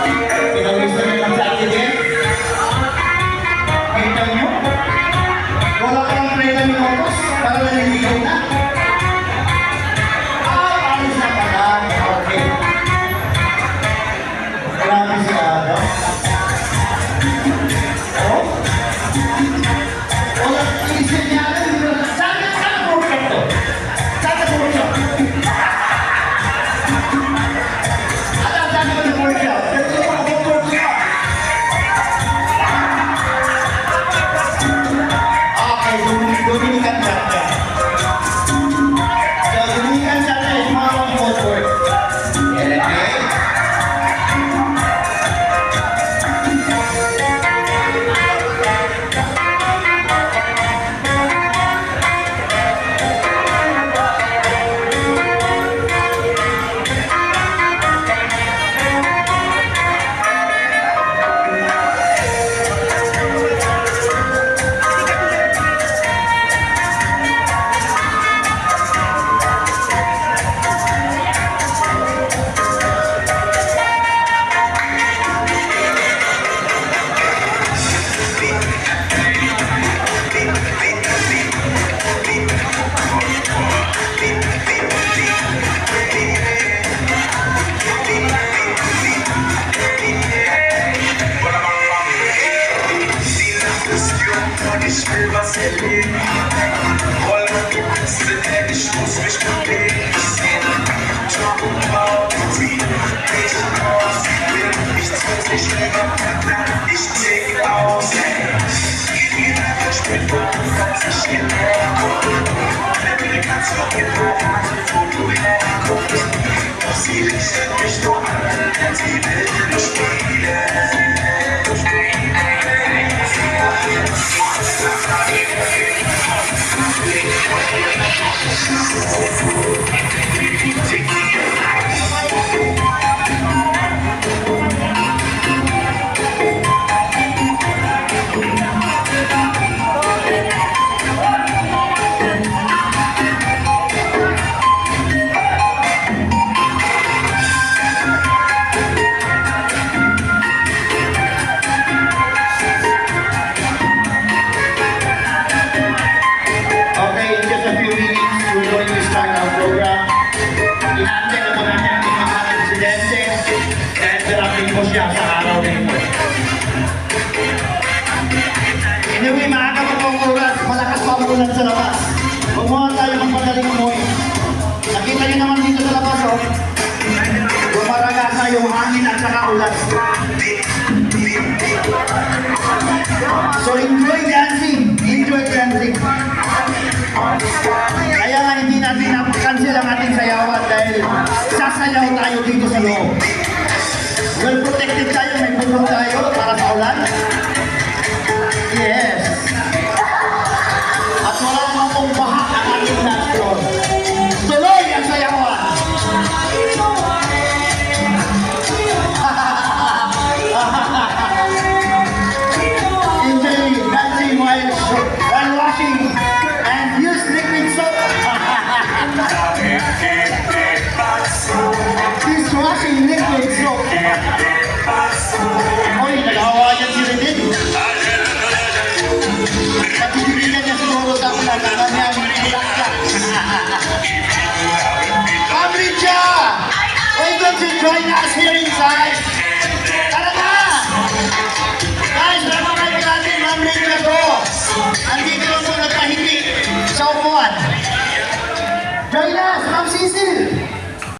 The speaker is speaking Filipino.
Pinag-gusto nyo lang sa akin din? Kita nyo? Wala ka lang 30 minutos para naliligaw na. Alis na pala. Okay. Marami siya, no? Oh? Wala, iisip niya rin. Saan po ito? Saan po ito? Saan po ito? Okay, Dominican Chapter. So, Dominican Chapter is more of footwork. Okay? Ich will was erleben. Ich muss mich bewegen. Ich sehe Job und Bau, wie ich aussehe. Ich zieh mich länger, ich tick aus. Jeder spielt was ich hierher komme. Wenn du kannst noch geraten, wo du herkommst. Doch sie richtet mich nur an, denn sie will mich spielen. Siya sa araw na ito. Anyway, maaga pa po ang oras, malakas pa ang ulan sa labas. Gumawa tayo ng madaling umuwi. Nakita niyo naman dito sa labas, oh. Gumaragasa yung hangin at saka ulan. So enjoy dancing. Enjoy dancing. Kaya nga hindi natin na-cancel ang ating sayawan dahil sasayaw tayo dito sa loob. Well protected tayo, may bubong tayo para sa ulan. Yes. At wala naman pong baha ang ating nation. Tuloy ang sayawan! Enjoy dancing while washing and use liquid soap. He's washing liquid soap. Oy, nag-hawayan si Ridin. Pagkibigyan niya siguro sa pagkakaroon niya. Pamridja! Why don't you join us here inside? Tara na! Guys, napakain natin Pamridja ko. Andito lang po nagpahindi sa upuan. Join us, Ma'am Cecil!